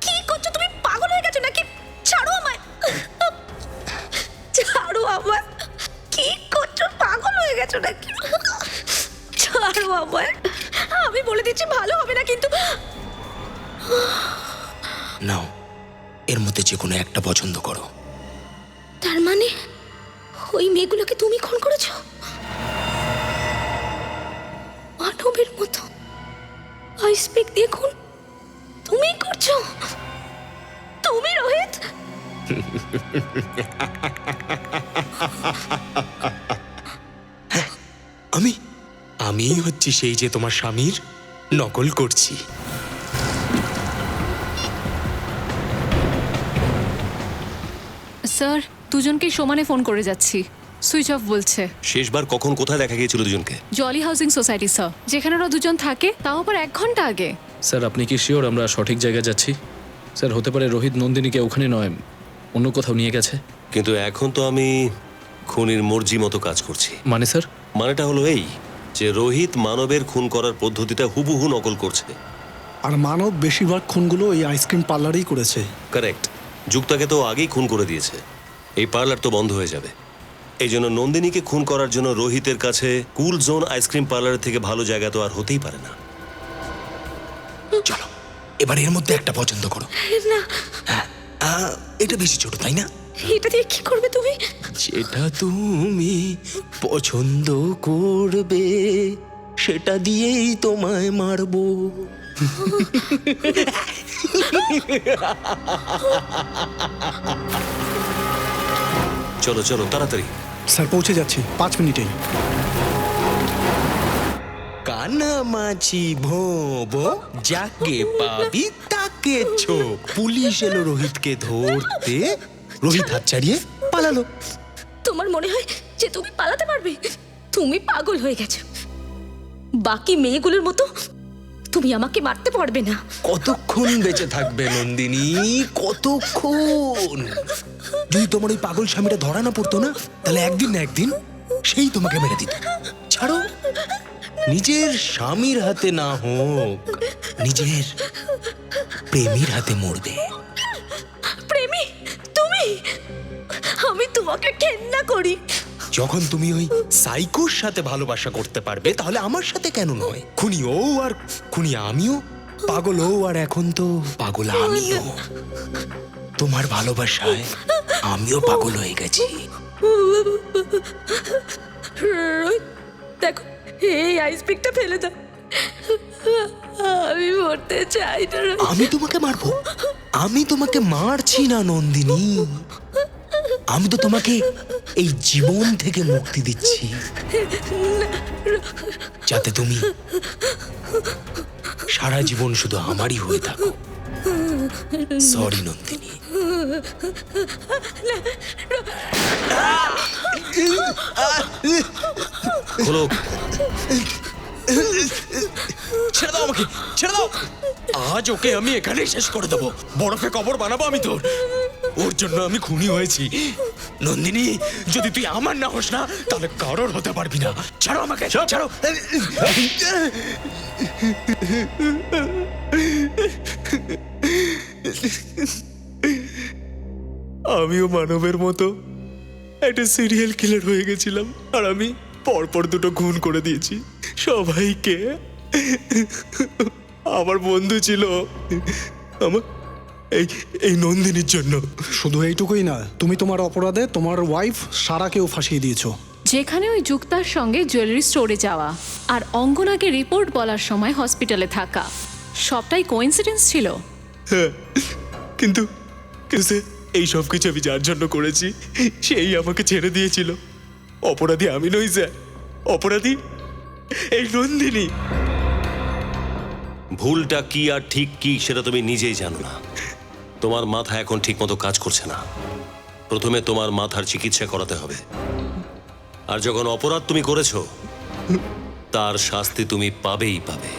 কি করছো তুমি? পাগল হয়ে গেছো নাকি? ছাড়ো আমায়, ছাড়ো আমায়। কি করছো? পাগল হয়ে গেছো নাকি? ছাড়ো আমায়, আমি বলে দিচ্ছি ভালো হবে না কিন্তু। নাও, এর মধ্যে যে কোনো একটা পছন্দ করো। তার মানে ওই মেয়েগুলোকে তুমি খুন করেছো? মানবের মতো আইস পিক দিয়ে খুন তুমি করছো? তুমি রোহিত? আমি হচ্ছি সেই যে তোমার স্বামীর নকল করছি। স্যার দুজনকে সমানে ফোন করে যাচ্ছি, সুইচ অফ বলছে। শেষবার কখন কোথায় দেখা গিয়েছিল দুজনকে? জলি হাউজিং সোসাইটি স্যার, যেখানে ওরা দুজন থাকে তাও আবার 1 ঘন্টা আগে। স্যার আপনি কি শিওর আমরা সঠিক জায়গায় যাচ্ছি? স্যার হতে পারে রোহিত নন্দিনীকে ওখানে নয় অন্য কোথাও নিয়ে গেছে। কিন্তু এখন তো আমি খুনির মর্জি মতো কাজ করছি। মানে স্যার? মানেটা হলো এই যে রোহিত মানবের খুন করার পদ্ধতিটা হুবহু নকল করছে। আর মানব বেশিরভাগ খুনগুলো এই আইসক্রিম পার্লারেই করেছে। কারেক্ট। যুক্তাকে তো আগেই খুন করে দিয়েছে, এই পার্লার তো বন্ধ হয়ে যাবে। এই জন্য নন্দিনীকে খুন করার জন্য রোহিতের কাছে কুল জোন আইসক্রিম পার্লারের থেকে ভালো জায়গা তো আর হতেই পারে না। চলো এবার এর মধ্যে একটা পছন্দ করো। না, এটা বেশি ছোট তাই না? এটা দিয়ে কি করবে তুমি? যেটা তুমি পছন্দ করবে সেটা দিয়েই তোমায় মারবো। চলো চলো তাড়াতাড়ি। স্যার পৌঁছে যাচ্ছি 5 মিনিটেই। কানামাছি ভোবো যাকে পাবি তাকে ছো। পুলিশ এলো রোহিতকে ধরতে, রোহিত হাত ছাড়িয়ে পালালো। তোমার মনে হয় যে তুমি পালাতে পারবে? তুমি পাগল হয়ে গেছো। বাকি মেয়েগুলোর মতো তুমি আমাকে মারতে পারবে না। কতক্ষণ বেঁচে থাকবে নন্দিনী, কতক্ষণ? যদি তোমার ওই পাগল স্বামীটা ধরা না পড়তো না, তাহলে একদিন না একদিন সেই তোমাকে মেরে দিত। ছাড়ো, নিজের স্বামীর হাতে না হোক, নিজের প্রেমীর হাতে মরবে। প্রেমী? তুমি? আমি তোমাকে ঘেন্না করি। যখন তুমি ওই সাইকোর সাথে ভালোবাসা করতে পারবে, তাহলে আমার সাথে কেন নয়? খুনি ও আর খুনি আমিও, পাগল ও আর এখন তো পাগল আমিও। তোমার ভালোবাসায় আমিও পাগল হয়ে গেছি। দেখো, এই আইসপিকটা ফেলে দাও। আমি মরতে চাই না। আমি তোমাকে মারবো? আমি তোমাকে মারছি না নন্দিনী, আমি তো তোমাকে এই জীবন থেকে মুক্তি দিচ্ছি, যাতে তুমি সারা জীবন শুধু আমারই হয়ে থাকো। সরি নন্দিনী। খোলো। ছেড়ে দাও আমাকে, ছেড়ে দাও। আজ ওকে আমি এখানেই শেষ করে দেবো। বরফে কবর বানাবো আমি তোর। ওর জন্য আমি খুনি হয়েছি। নন্দিনী, যদি তুই আমার না হোস না, তাহলে কারোর হতে পারবি না। ছাড়ো আমাকে, ছাড়ো। আমিও মানবের মতো একটা সিরিয়াল কিলার হয়ে গেছিলাম, আর আমি পরপর 2টো খুন করে দিয়েছি সবাইকে। আমার বন্ধু ছিল আমার এই নন্দিনীর জন্য। শুধু এইটুকুই না, তুমি তোমার অপরাধে তোমার ওয়াইফ সারাকেও ফাঁসিয়ে দিয়েছো। যেখানে ওই যুক্তার সঙ্গে জুয়েলারি স্টোরে যাওয়া আর অঙ্গনাকে রিপোর্ট বলার সময় হসপিটালে থাকা, সবটাই কোইন্সিডেন্স ছিল। হ্যাঁ, কিন্তু এই সব কিছু আমি যার জন্য করেছি সেই আমাকে ছেড়ে দিয়েছিল। অপরাধী আমি নই স্যার, অপরাধী এই নন্দিনী। ভুলটা কি আর ঠিক কি সেটা তুমি নিজেই জানো না। তোমার মাথা এখন ঠিক মতো কাজ করছে না। প্রথমে তোমার মাথার চিকিৎসা করাতে হবে। আর যখন অপরাধ তুমি করেছো, তার শাস্তি তুমি পাবেই পাবে।